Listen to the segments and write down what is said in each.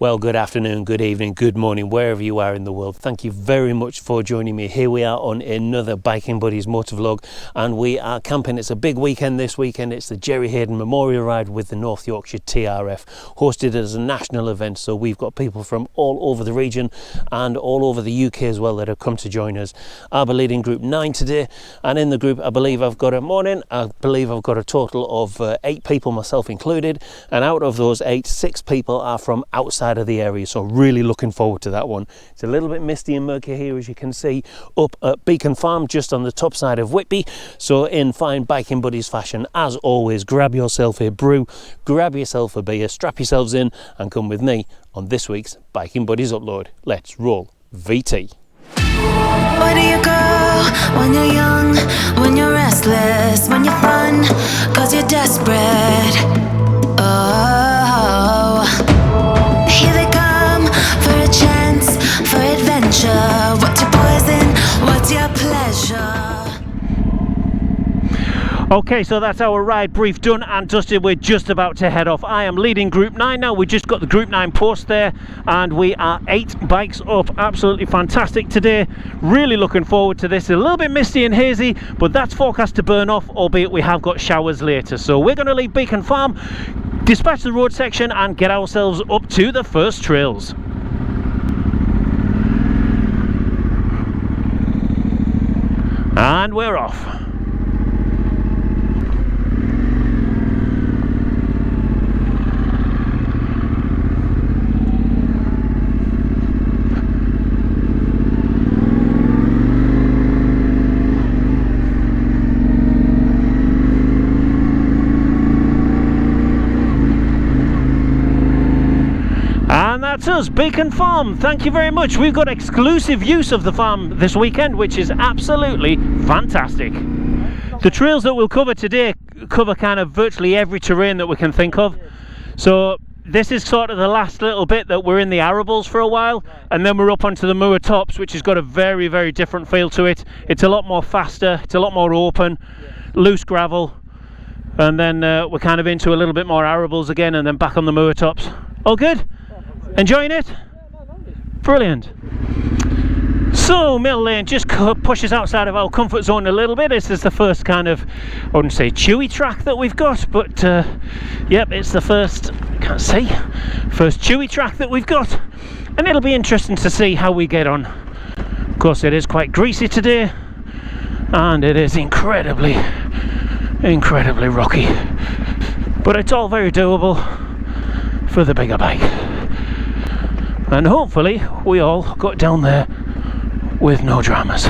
Well, good afternoon, good evening, good morning, wherever you are in the world. Thank you very much for joining me. Here we are on another Biking Buddies motor vlog, and we are camping. It's a big weekend this weekend. It's the Gerry Hayden Memorial ride with the North Yorkshire TRF, hosted as a national event. So we've got people from all over the region and all over the UK as well that have come to join us. I'll be leading group 9 today, and in the group I believe I've got a total of 8 people, myself included, and out of those 8, 6 people are from outside of the area, so really looking forward to that one. It's a little bit misty and murky here, as you can see, up at Beacon Farm, just on the top side of Whitby. So in fine Biking Buddies fashion, as always, grab yourself a brew, grab yourself a beer, strap yourselves in and come with me on this week's Biking Buddies upload. Let's roll VT. Where do you go when you're young, when you're restless, when you're fun, cause you're desperate? Oh, here they come for a chance, for adventure. What's your poison? What's your pleasure? Okay, so that's our ride brief done and dusted. We're just about to head off. I am leading group 9 now. We just got the group 9 post there, and we are 8 bikes up. Absolutely fantastic today. Really looking forward to this. A little bit misty and hazy, but that's forecast to burn off, albeit we have got showers later. So we're going to leave Beacon Farm, dispatch the road section and get ourselves up to the first trails. And we're off. That's us, Beacon Farm. Thank you very much. We've got exclusive use of the farm this weekend, which is absolutely fantastic. The trails that we'll cover today cover kind of virtually every terrain that we can think of. So this is sort of the last little bit that we're in the arables for a while, and then we're up onto the moor tops, which has got a very, very different feel to it. It's a lot more faster, it's a lot more open, loose gravel, and then we're kind of into a little bit more arables again, and then back on the moor tops. All good? Enjoying it? Brilliant. So Mill Lane just pushes outside of our comfort zone a little bit. This is the first kind of, I wouldn't say chewy track that we've got, but yep, it's the first, can't see, first chewy track that we've got, and it'll be interesting to see how we get on. Of course, it is quite greasy today, and it is incredibly rocky, but it's all very doable for the bigger bike. And hopefully we all got down there with no dramas.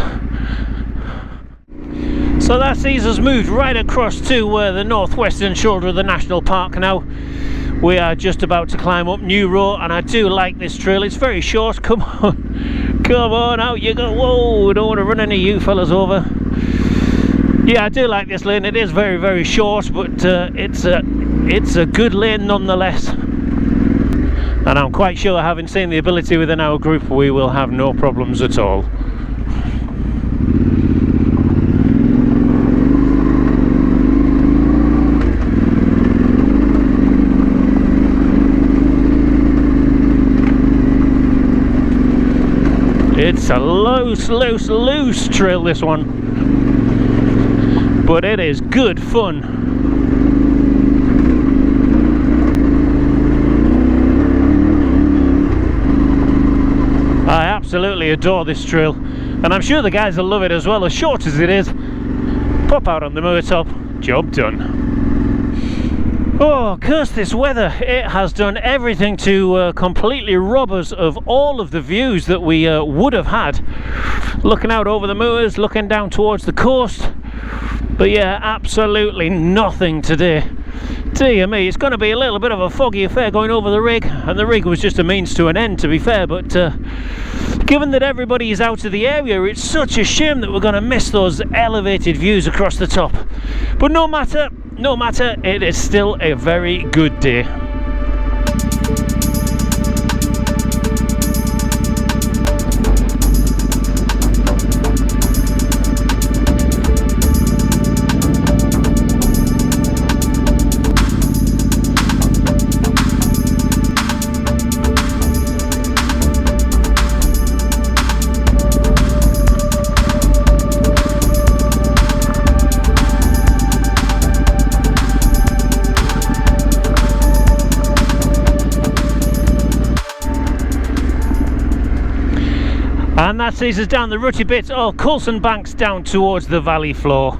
So that sees us moved right across to the northwestern shoulder of the national park now. We are just about to climb up New Row, and I do like this trail. It's very short. Come on out you go. Whoa, don't want to run any of you fellas over. Yeah, I do like this lane. It is very, very short, but it's a good lane nonetheless. And I'm quite sure, having seen the ability within our group, we will have no problems at all. It's a loose trail, this one, but it is good fun. I absolutely adore this trail, and I'm sure the guys will love it as well. As short as it is, pop out on the moor top, job done. Oh, curse this weather. It has done everything to completely rob us of all of the views that we would have had. Looking out over the moors, looking down towards the coast. But yeah, absolutely nothing today. Dear me, it's going to be a little bit of a foggy affair going over the rig, and the rig was just a means to an end, to be fair, but given that everybody is out of the area, it's such a shame that we're going to miss those elevated views across the top. But no matter, it is still a very good day. And that sees us down the rutty bits, all Coulson banks down towards the valley floor.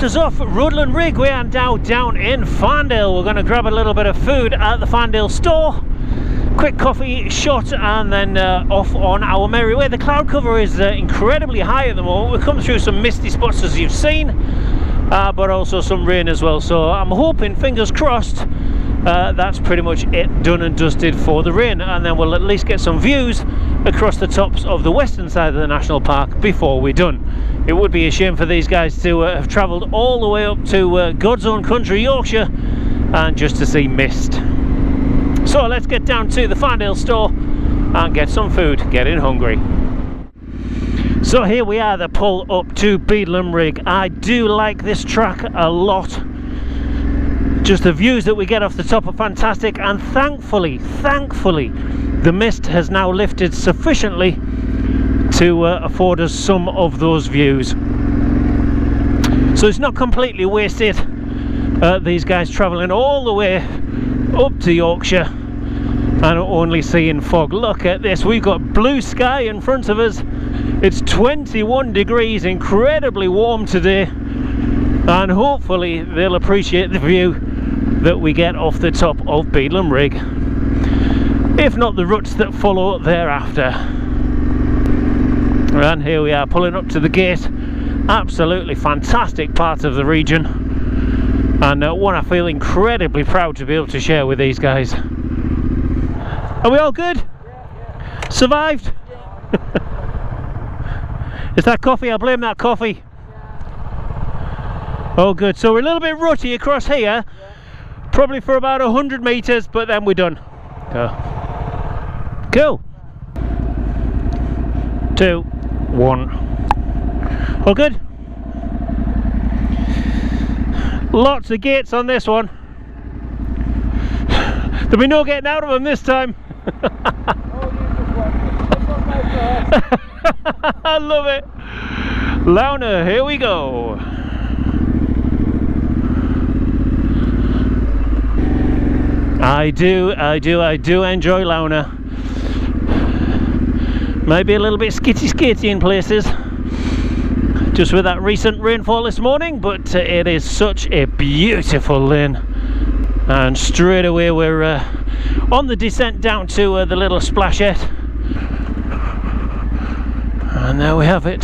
Us off at Rudland Rig. We are now down in Farndale. We're going to grab a little bit of food at the Farndale store, quick coffee shot, and then off on our merry way. The cloud cover is incredibly high at the moment. We've come through some misty spots as you've seen, but also some rain as well, so I'm hoping, fingers crossed, that's pretty much it, done and dusted for the rain, and then we'll at least get some views across the tops of the western side of the national park before we're done. It would be a shame for these guys to have travelled all the way up to God's own country, Yorkshire, and just to see mist. So let's get down to the Farndale store and get some food, getting hungry. So here we are, the pull up to Beadlam Rig. I do like this track a lot. Just the views that we get off the top are fantastic, and thankfully, the mist has now lifted sufficiently to afford us some of those views. So it's not completely wasted, these guys travelling all the way up to Yorkshire and only seeing fog. Look at this, we've got blue sky in front of us. It's 21 degrees, incredibly warm today, and hopefully they'll appreciate the view that we get off the top of Beadlam Rig, if not the ruts that follow thereafter. And here we are, pulling up to the gate. Absolutely fantastic part of the region, and one I feel incredibly proud to be able to share with these guys. Are we all good? Yeah. Survived? Yeah. Is that coffee? I blame that coffee. Yeah. Oh good, so we're a little bit rutty across here, yeah. Probably for about 100 metres, but then we're done. Cool. 2, 1. All good? Lots of gates on this one. There'll be no getting out of them this time. I love it. Launa, here we go. I do enjoy Launa. Maybe a little bit skitty in places, just with that recent rainfall this morning, but it is such a beautiful lane. And straight away we're on the descent down to the little splashette, and there we have it.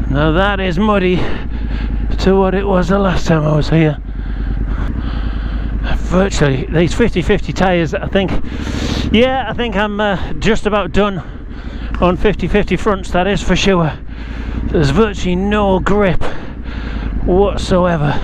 Now that is muddy to what it was the last time I was here. Virtually these 50/50 tyres, I think. Yeah, I think I'm just about done on 50/50 fronts, that is for sure. There's virtually no grip whatsoever.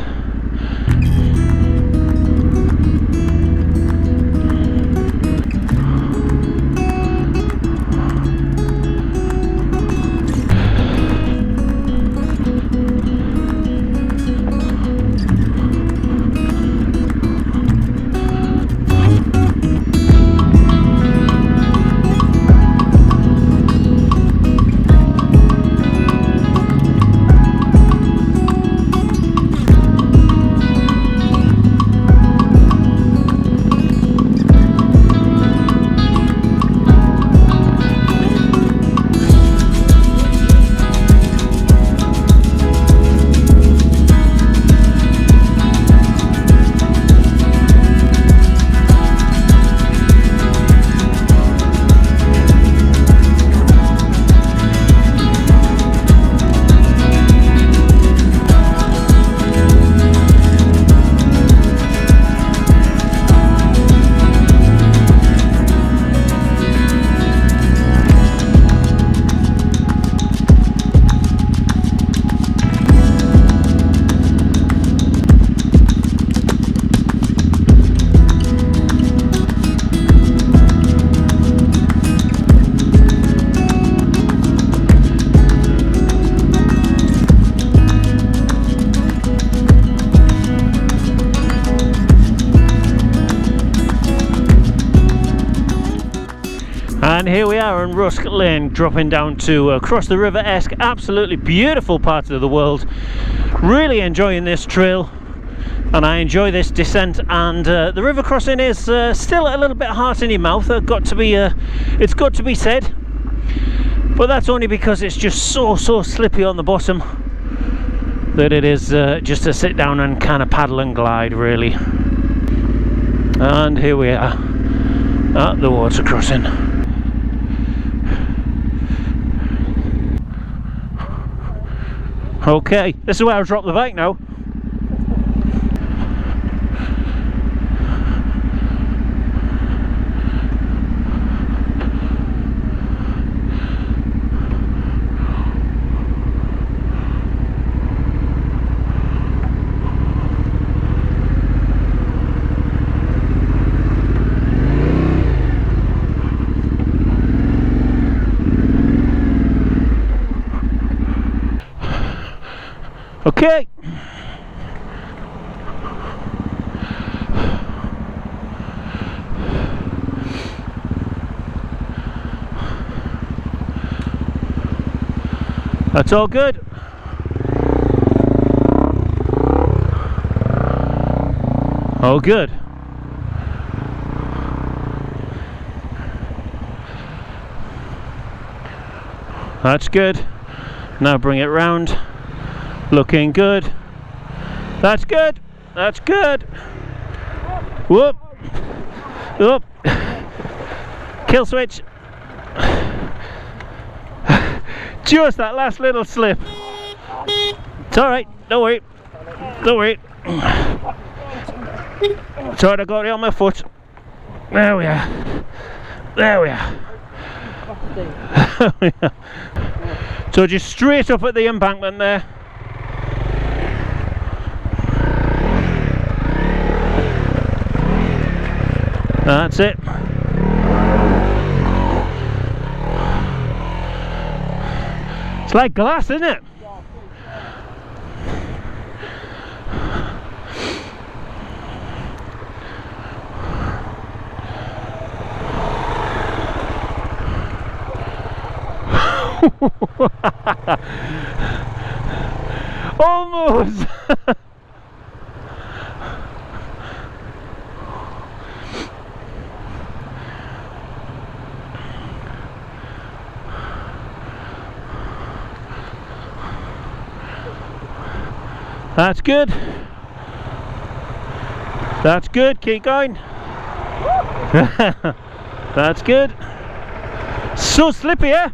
And here we are in Rusk Lane, dropping down to across the River Esk. Absolutely beautiful part of the world. Really enjoying this trail, and I enjoy this descent. And the river crossing is still a little bit hard in your mouth. It's got to be said, but that's only because it's just so slippy on the bottom that it is just to sit down and kind of paddle and glide, really. And here we are at the water crossing. Okay, this is where I'll drop the bike now. Okay. That's all good. All good. That's good. Now bring it round. Looking good. That's good. That's good. Whoop. Whoop. Kill switch. Just that last little slip. It's alright. Don't worry. Don't worry. It's alright, I got it on my foot. There we are. There we are. So just straight up at the embankment there. That's it. It's like glass, isn't it? Almost. That's good. That's good. Keep going. That's good. So slippy, eh?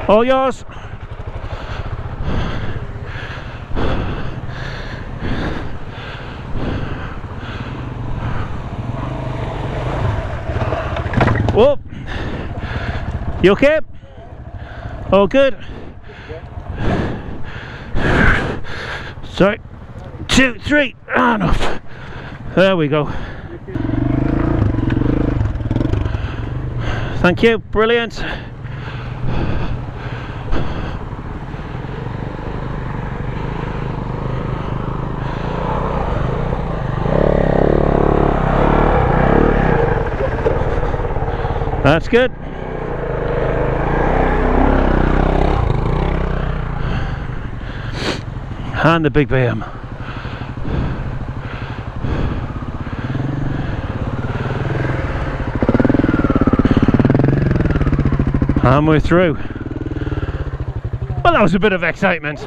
All yours. Whoa. You okay? All good. Sorry. 2, 3. Enough. There we go. Thank you. Brilliant. That's good. And the big BM. And we're through. Well, that was a bit of excitement.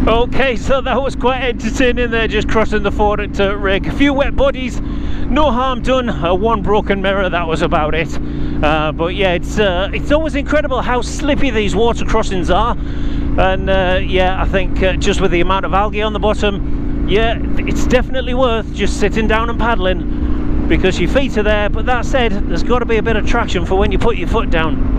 Okay, so that was quite entertaining there, just crossing the ford at Rake. A few wet bodies, no harm done, one broken mirror, that was about it. But yeah, it's always incredible how slippy these water crossings are. And yeah, I think just with the amount of algae on the bottom, yeah, it's definitely worth just sitting down and paddling because your feet are there. But that said, there's got to be a bit of traction for when you put your foot down.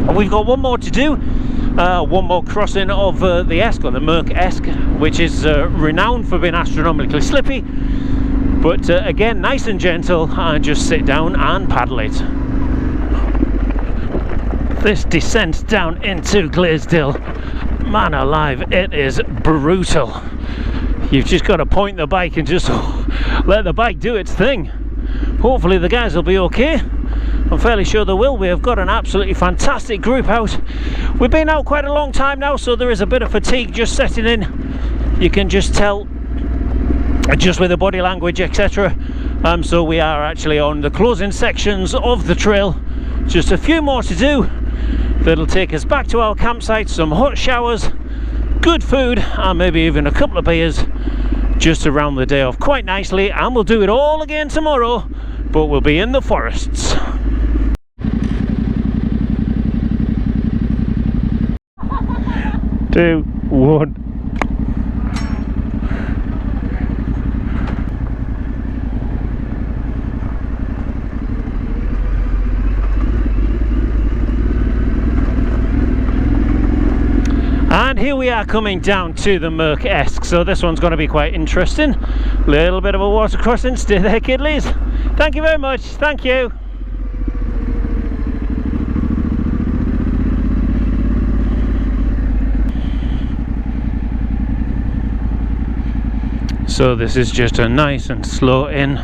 And we've got one more to do, one more crossing of the Esk, or the Merk Esk, which is renowned for being astronomically slippy. But again, nice and gentle, and just sit down and paddle it. This descent down into Glaisdale, man alive, it is brutal. You've just got to point the bike and just let the bike do its thing. Hopefully the guys will be okay. I'm fairly sure there will. We have got an absolutely fantastic group out. We've been out quite a long time now, so there is a bit of fatigue just setting in. You can just tell, just with the body language, etc. So we are actually on the closing sections of the trail. Just a few more to do. That'll take us back to our campsite, some hot showers, good food, and maybe even a couple of beers just to round the day off quite nicely. And we'll do it all again tomorrow, but we'll be in the forests. Two, one. And here we are coming down to the Merck-esque, so this one's going to be quite interesting. Little bit of a water crossing. Stay there, kiddies. Thank you very much. Thank you. So this is just a nice and slow in.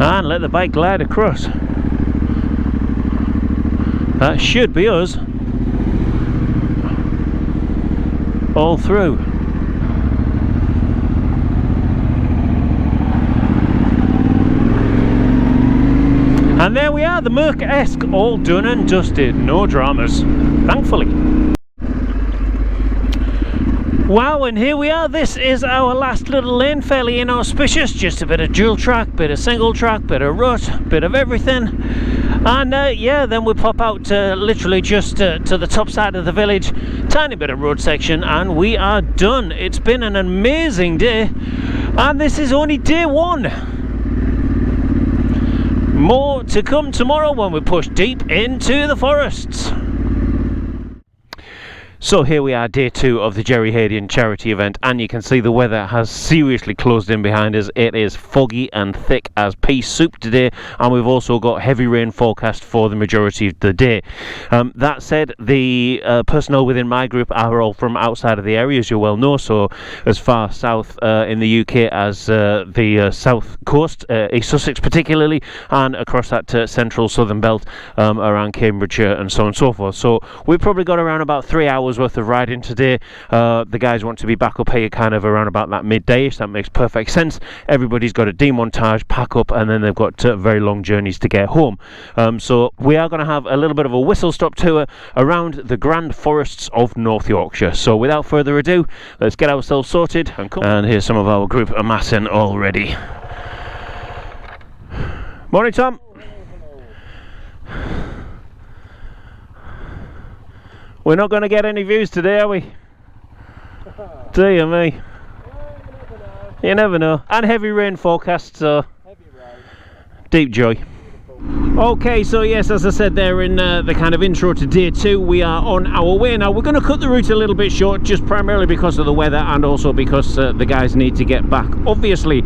And let the bike glide across. That should be us all through. And there we are, the Merck-esque, all done and dusted, no dramas, thankfully. Wow, and here we are. This is our last little lane, fairly inauspicious. Just a bit of dual track, bit of single track, bit of rut, bit of everything. And yeah, then we pop out literally just to the top side of the village, tiny bit of road section, and we are done. It's been an amazing day, and this is only day one. More to come tomorrow when we push deep into the forests. So here we are, day 2 of the Gerry Hayden charity event, and you can see the weather has seriously closed in behind us. It is foggy and thick as pea soup today, and we've also got heavy rain forecast for the majority of the day. That said, the personnel within my group are all from outside of the area, as you well know, so as far south in the UK as the south coast, East Sussex particularly, and across that central southern belt around Cambridgeshire and so on and so forth. So we've probably got around about 3 hours worth of riding today. The guys want to be back up here kind of around about that midday-ish. That makes perfect sense. Everybody's got a demontage, pack up, and then they've got very long journeys to get home. So we are going to have a little bit of a whistle-stop tour around the grand forests of North Yorkshire. So without further ado, let's get ourselves sorted and come. And here's some of our group amassing already. Morning, Tom. We're not going to get any views today, are we? Dear me. You never know. And heavy rain forecast, so deep joy. Okay, so yes, as I said there in the kind of intro to day 2, we are on our way now. We're going to cut the route a little bit short, just primarily because of the weather and also because the guys need to get back, obviously.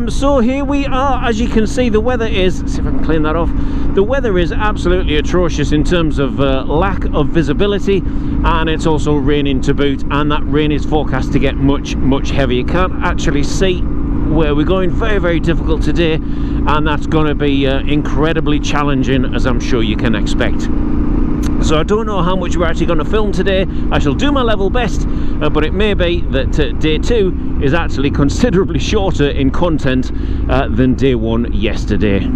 So here we are. As you can see, the weather is, see if I can clean that off, the weather is absolutely atrocious in terms of lack of visibility, and it's also raining to boot, and that rain is forecast to get much heavier. You can't actually see where we're going. Very, very difficult today, and that's going to be incredibly challenging, as I'm sure you can expect. So I don't know how much we're actually going to film today. I shall do my level best, but it may be that day 2 is actually considerably shorter in content than day 1 yesterday.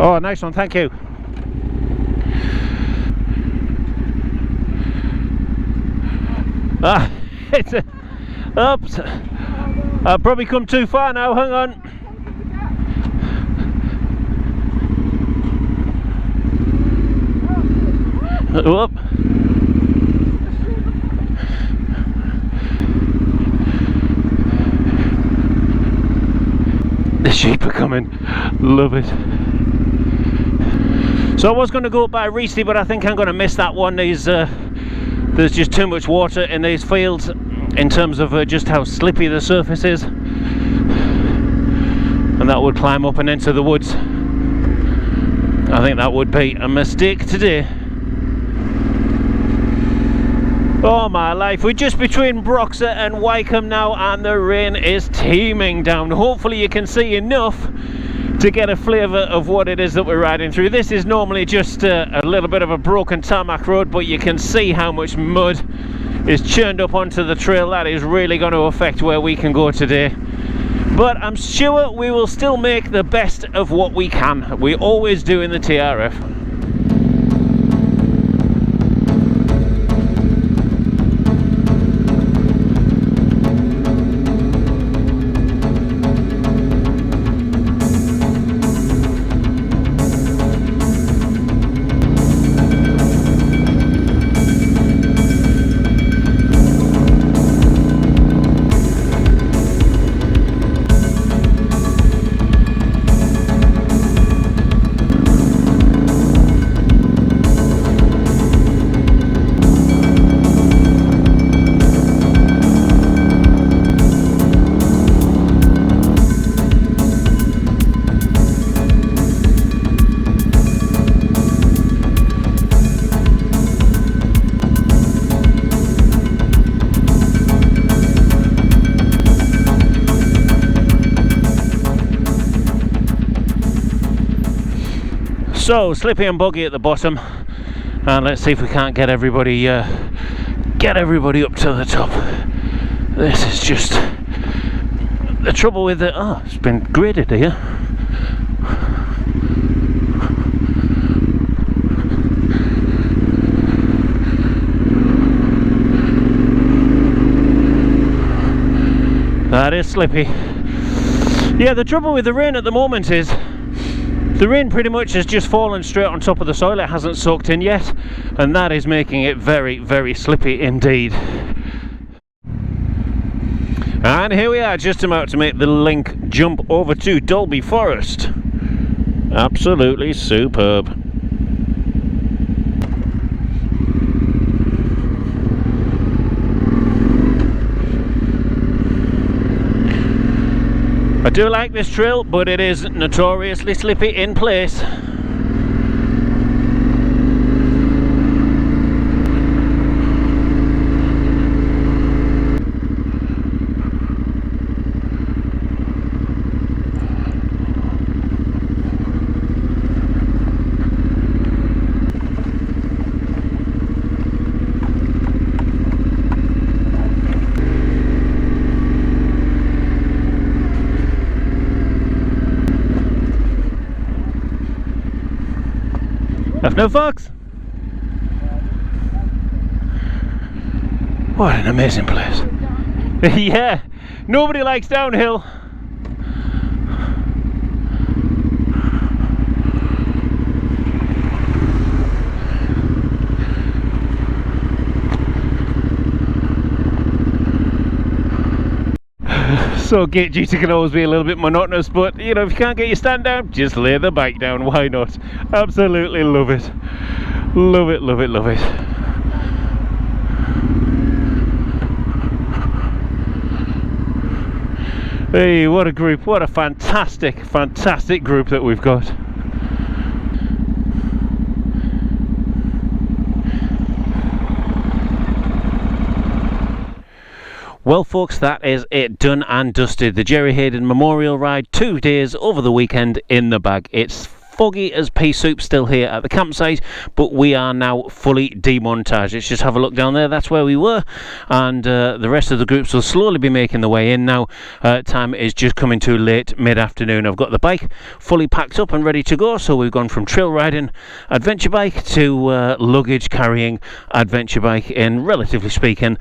Oh, nice one, thank you. Ah, it's a... Oops. I've probably come too far now, hang on. Whoop. The sheep are coming. Love it. So I was going to go by Reesty, but I think I'm going to miss that one. There's there's just too much water in these fields in terms of just how slippy the surface is, and that would climb up and into the woods. I think that would be a mistake today. Oh my life, we're just between Broxer and Wycombe now, and the rain is teeming down. Hopefully you can see enough to get a flavour of what it is that we're riding through. This is normally just a little bit of a broken tarmac road, but you can see how much mud is churned up onto the trail. That is really going to affect where we can go today. But I'm sure we will still make the best of what we can. We always do in the TRF. So slippy and buggy at the bottom, and let's see if we can't get everybody up to the top. This is just the trouble with it. Oh, it's been graded here. That is slippy. Yeah, the trouble with the rain at the moment is the rain pretty much has just fallen straight on top of the soil. It hasn't soaked in yet, and that is making it very, very slippy indeed. And here we are, just about to make the link jump over to Dalby Forest. Absolutely superb. I do like this trail, but it is notoriously slippy in place. Have no fox. What an amazing place. Yeah, nobody likes downhill. So gate duty can always be a little bit monotonous, but you know, if you can't get your stand down, just lay the bike down. Why not? Absolutely love it. Love it, love it, love it. Hey, what a group. What a fantastic, fantastic group that we've got. Well folks, that is it, done and dusted. The Gerry Hayden Memorial ride, 2 days over the weekend in the bag. It's foggy as pea soup still here at the campsite, but we are now fully demontage. Let's just have a look down there. That's where we were, and the rest of the groups will slowly be making the way in now. Time is just coming to late mid-afternoon. I've got the bike fully packed up and ready to go, so we've gone from trail riding adventure bike to luggage carrying adventure bike in, relatively speaking,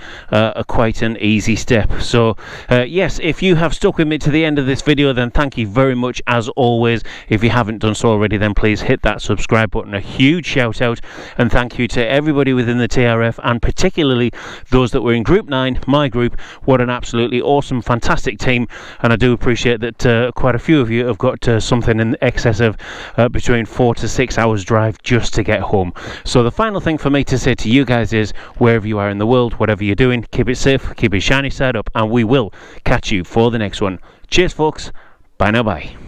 quite an easy step. So yes, if you have stuck with me to the end of this video, then thank you very much as always. If you haven't done so already, then please hit that subscribe button. A huge shout out and thank you to everybody within the TRF, and particularly those that were in Group 9, my group. What an absolutely awesome, fantastic team, and I do appreciate that quite a few of you have got something in excess of between 4 to 6 hours drive just to get home. So the final thing for me to say to you guys is, wherever you are in the world, whatever you're doing, keep it safe, keep your shiny side up, and we will catch you for the next one. Cheers folks, bye now, bye.